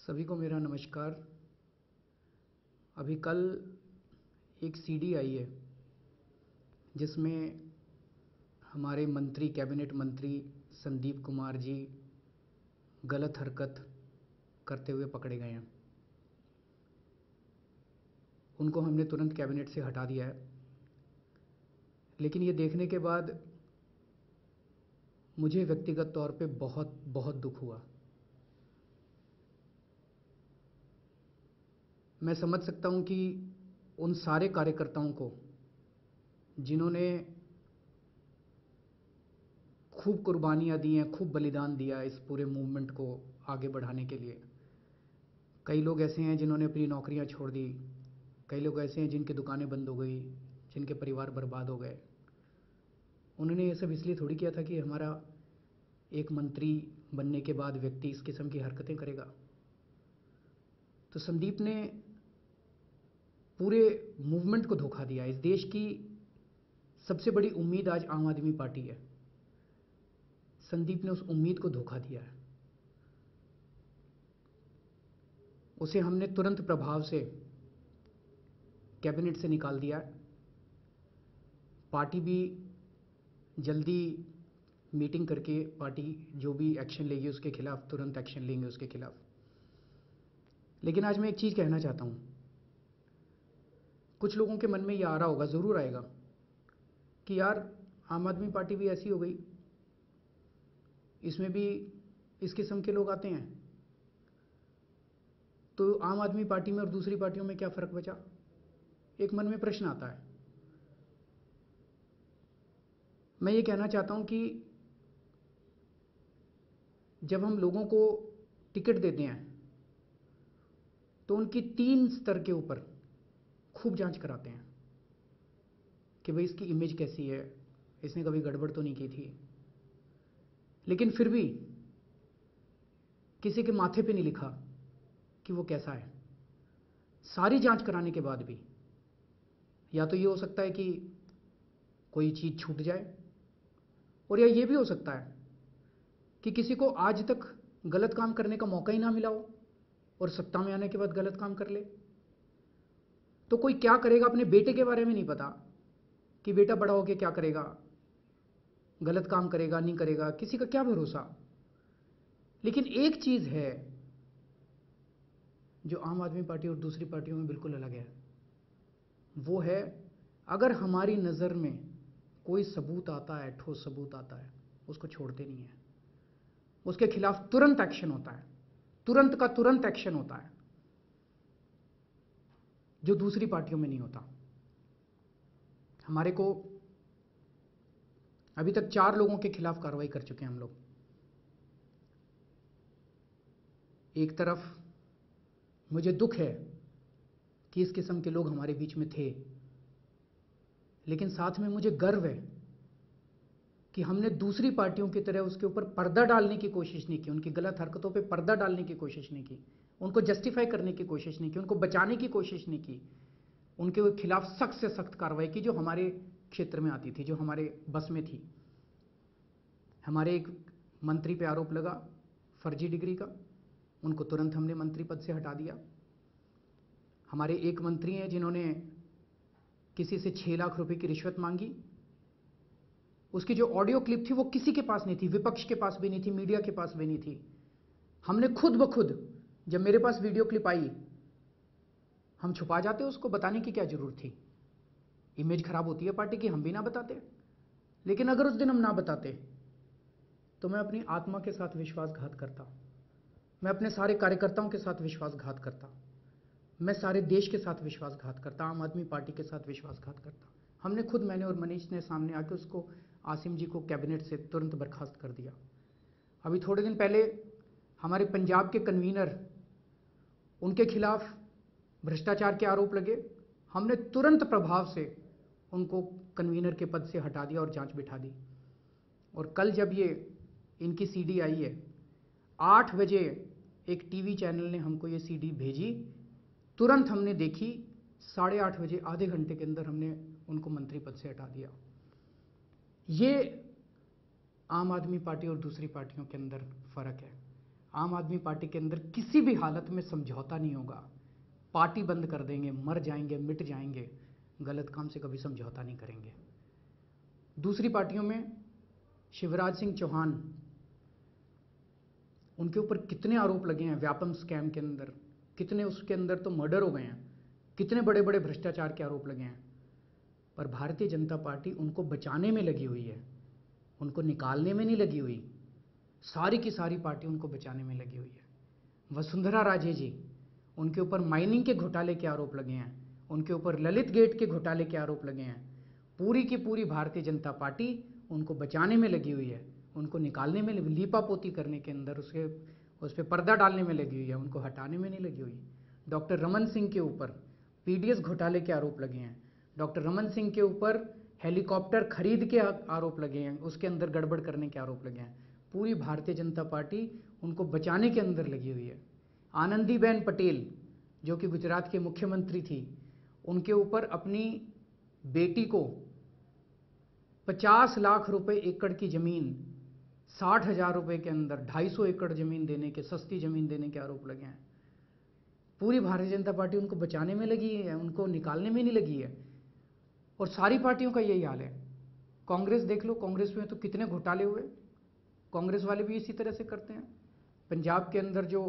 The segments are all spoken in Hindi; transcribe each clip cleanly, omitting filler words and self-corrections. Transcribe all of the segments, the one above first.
सभी को मेरा नमस्कार। अभी कल एक सीडी आई है जिसमें हमारे मंत्री, कैबिनेट मंत्री संदीप कुमार जी गलत हरकत करते हुए पकड़े गए हैं। उनको हमने तुरंत कैबिनेट से हटा दिया है। लेकिन ये देखने के बाद मुझे व्यक्तिगत तौर पे बहुत बहुत दुख हुआ। मैं समझ सकता हूं कि उन सारे कार्यकर्ताओं को जिन्होंने खूब कुर्बानियां दी हैं, खूब बलिदान दिया इस पूरे मूवमेंट को आगे बढ़ाने के लिए। कई लोग ऐसे हैं जिन्होंने अपनी नौकरियां छोड़ दी, कई लोग ऐसे हैं जिनकी दुकानें बंद हो गई, जिनके परिवार बर्बाद हो गए। उन्होंने ये सब इसलिए थोड़ी किया था कि हमारा एक मंत्री बनने के बाद व्यक्ति इस किस्म की हरकतें करेगा। तो संदीप ने पूरे मूवमेंट को धोखा दिया। इस देश की सबसे बड़ी उम्मीद आज आम आदमी पार्टी है। संदीप ने उस उम्मीद को धोखा दिया है। उसे हमने तुरंत प्रभाव से कैबिनेट से निकाल दिया है। पार्टी भी जल्दी मीटिंग करके पार्टी जो भी एक्शन लेगी उसके खिलाफ तुरंत एक्शन लेंगे उसके खिलाफ। लेकिन आज मैं एक चीज़ कहना चाहता हूं। कुछ लोगों के मन में यह आ रहा होगा, ज़रूर आएगा, कि यार आम आदमी पार्टी भी ऐसी हो गई, इसमें भी इस किस्म के लोग आते हैं, तो आम आदमी पार्टी में और दूसरी पार्टियों में क्या फ़र्क बचा? एक मन में प्रश्न आता है। मैं ये कहना चाहता हूं कि जब हम लोगों को टिकट देते हैं तो उनकी 3 स्तर के ऊपर खूब जांच कराते हैं कि भाई इसकी इमेज कैसी है, इसने कभी गड़बड़ तो नहीं की थी। लेकिन फिर भी किसी के माथे पे नहीं लिखा कि वो कैसा है। सारी जांच कराने के बाद भी या तो ये हो सकता है कि कोई चीज़ छूट जाए, और या ये भी हो सकता है कि किसी को आज तक गलत काम करने का मौका ही ना मिला हो और सत्ता में आने के बाद गलत काम कर ले। तो कोई क्या करेगा अपने बेटे के बारे में नहीं पता कि बेटा बड़ा होकर क्या करेगा, गलत काम करेगा नहीं करेगा, किसी का क्या भरोसा। लेकिन एक चीज है जो आम आदमी पार्टी और दूसरी पार्टियों में बिल्कुल अलग है। वो है, अगर हमारी नज़र में कोई सबूत आता है, ठोस सबूत आता है, उसको छोड़ते नहीं है। उसके खिलाफ तुरंत एक्शन होता है, तुरंत का तुरंत एक्शन होता है, जो दूसरी पार्टियों में नहीं होता। हमारे को अभी तक 4 लोगों के खिलाफ कार्रवाई कर चुके हैं हम लोग। एक तरफ मुझे दुख है कि इस किस्म के लोग हमारे बीच में थे, लेकिन साथ में मुझे गर्व है कि हमने दूसरी पार्टियों की तरह उसके ऊपर पर्दा डालने की कोशिश नहीं की, उनकी गलत हरकतों पे पर्दा डालने की कोशिश नहीं की, उनको जस्टिफाई करने की कोशिश नहीं की, उनको बचाने की कोशिश नहीं की। उनके खिलाफ सख्त से सख्त कार्रवाई की जो हमारे क्षेत्र में आती थी, जो हमारे बस में थी। हमारे एक मंत्री पे आरोप लगा फर्जी डिग्री का, उनको तुरंत हमने मंत्री पद से हटा दिया। हमारे एक मंत्री हैं जिन्होंने किसी से 6 लाख रुपए की रिश्वत मांगी, उसकी जो ऑडियो क्लिप थी वो किसी के पास नहीं थी, विपक्ष के पास भी नहीं थी, मीडिया के पास भी नहीं थी। हमने खुद ब खुद, जब मेरे पास वीडियो क्लिप आई, हम छुपा जाते, उसको बताने की क्या जरूरत थी? इमेज खराब होती है पार्टी की, हम भी ना बताते। लेकिन अगर उस दिन हम ना बताते तो मैं अपनी आत्मा के साथ विश्वासघात करता, मैं अपने सारे कार्यकर्ताओं के साथ विश्वासघात करता, मैं सारे देश के साथ विश्वासघात करता, आम आदमी पार्टी के साथ विश्वासघात करता। हमने खुद, मैंने और मनीष ने सामने आके उसको, आसिम जी को कैबिनेट से तुरंत बर्खास्त कर दिया। अभी थोड़े दिन पहले हमारे पंजाब के कन्वीनर, उनके खिलाफ भ्रष्टाचार के आरोप लगे, हमने तुरंत प्रभाव से उनको कन्वीनर के पद से हटा दिया और जांच बिठा दी। और कल जब ये इनकी सीडी आई है, 8 बजे एक टीवी चैनल ने हमको ये सीडी भेजी, तुरंत हमने देखी, 8:30 बजे, आधे घंटे के अंदर हमने उनको मंत्री पद से हटा दिया। ये आम आदमी पार्टी और दूसरी पार्टियों के अंदर फर्क है। आम आदमी पार्टी के अंदर किसी भी हालत में समझौता नहीं होगा। पार्टी बंद कर देंगे, मर जाएंगे, मिट जाएंगे, गलत काम से कभी समझौता नहीं करेंगे। दूसरी पार्टियों में शिवराज सिंह चौहान, उनके ऊपर कितने आरोप लगे हैं व्यापम स्कैम के अंदर, कितने उसके अंदर तो मर्डर हो गए हैं, कितने बड़े बड़े भ्रष्टाचार के आरोप लगे हैं, पर भारतीय जनता पार्टी उनको बचाने में लगी हुई है, उनको निकालने में नहीं लगी हुई। सारी की सारी पार्टी उनको बचाने में लगी हुई है। वसुंधरा राजे जी, उनके ऊपर माइनिंग के घोटाले के आरोप लगे हैं, उनके ऊपर ललित गेट के घोटाले के आरोप लगे हैं। पूरी की पूरी भारतीय जनता पार्टी उनको बचाने में लगी हुई है, उनको निकालने में, लीपापोती करने के अंदर, उस पर पर्दा डालने में लगी हुई है, उनको हटाने में नहीं लगी हुई। डॉक्टर रमन सिंह के ऊपर पीडीएस घोटाले के आरोप लगे हैं, डॉक्टर रमन सिंह के ऊपर हेलीकॉप्टर खरीद के आरोप लगे हैं, उसके अंदर गड़बड़ करने के आरोप लगे हैं। पूरी भारतीय जनता पार्टी उनको बचाने के अंदर लगी हुई है। आनंदीबेन पटेल जो कि गुजरात के मुख्यमंत्री थी, उनके ऊपर अपनी बेटी को 50 लाख रुपए एकड़ की जमीन, 60,000 रुपए के अंदर 250 एकड़ जमीन देने के, सस्ती जमीन देने के आरोप लगे हैं। पूरी भारतीय जनता पार्टी उनको बचाने में लगी है, उनको निकालने में नहीं लगी है। और सारी पार्टियों का यही हाल है। कांग्रेस देख लो, कांग्रेस में तो कितने घोटाले हुए, कांग्रेस वाले भी इसी तरह से करते हैं। पंजाब के अंदर जो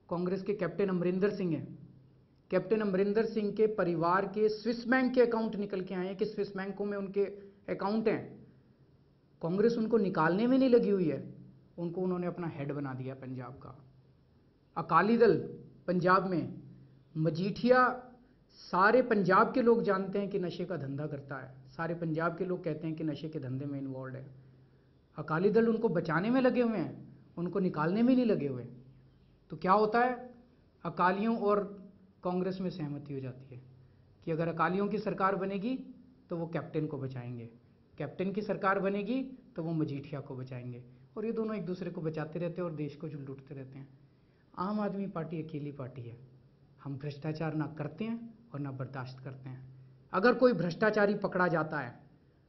कांग्रेस के कैप्टन अमरिंदर सिंह हैं, कैप्टन अमरिंदर सिंह के परिवार के स्विस बैंक के अकाउंट निकल के आए हैं कि स्विस बैंकों में उनके अकाउंट हैं। कांग्रेस उनको निकालने में नहीं लगी हुई है, उनको उन्होंने अपना हेड बना दिया पंजाब का। अकाली दल पंजाब में, मजीठिया, सारे पंजाब के लोग जानते हैं कि नशे का धंधा करता है, सारे पंजाब के लोग कहते हैं कि नशे के धंधे में इन्वॉल्व है। अकाली दल उनको बचाने में लगे हुए हैं, उनको निकालने में नहीं लगे हुए। तो क्या होता है, अकालियों और कांग्रेस में सहमति हो जाती है कि अगर अकालियों की सरकार बनेगी तो वो कैप्टन को बचाएंगे, कैप्टन की सरकार बनेगी तो वो मजीठिया को बचाएंगे, और ये दोनों एक दूसरे को बचाते रहते हैं और देश को लूटते रहते हैं। आम आदमी पार्टी अकेली पार्टी है। हम भ्रष्टाचार ना करते हैं और ना बर्दाश्त करते हैं। अगर कोई भ्रष्टाचारी पकड़ा जाता है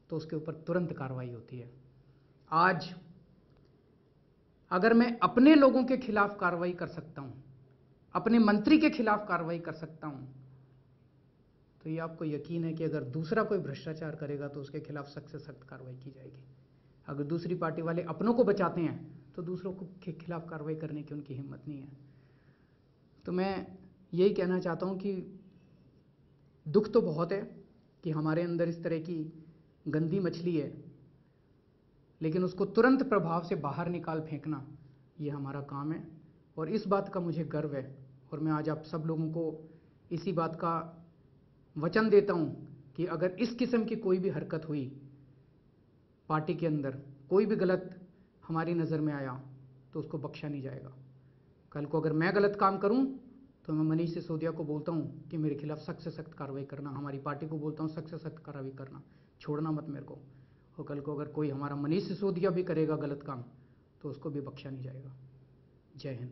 तो उसके ऊपर तुरंत कार्रवाई होती है। आज अगर मैं अपने लोगों के खिलाफ कार्रवाई कर सकता हूं, अपने मंत्री के खिलाफ कार्रवाई कर सकता हूं, तो ये आपको यकीन है कि अगर दूसरा कोई भ्रष्टाचार करेगा तो उसके खिलाफ सख्त से सख्त कार्रवाई की जाएगी। अगर दूसरी पार्टी वाले अपनों को बचाते हैं तो दूसरों के खिलाफ कार्रवाई करने की उनकी हिम्मत नहीं है। तो मैं यही कहना चाहता हूं कि दुख तो बहुत है कि हमारे अंदर इस तरह की गंदी मछली है, लेकिन उसको तुरंत प्रभाव से बाहर निकाल फेंकना ये हमारा काम है। और इस बात का मुझे गर्व है, और मैं आज आप सब लोगों को इसी बात का वचन देता हूं कि अगर इस किस्म की कोई भी हरकत हुई पार्टी के अंदर, कोई भी गलत हमारी नज़र में आया तो उसको बख्शा नहीं जाएगा। कल को अगर मैं गलत काम करूं तो मैं मनीष सिसोदिया को बोलता हूं कि मेरे खिलाफ सख्त से सख्त कार्रवाई करना, हमारी पार्टी को बोलता हूं सख्त से सख्त कार्रवाई करना, छोड़ना मत मेरे को। और कल को अगर कोई हमारा मनीष सिसोदिया भी करेगा गलत काम तो उसको भी बख्शा नहीं जाएगा। जय हिंद।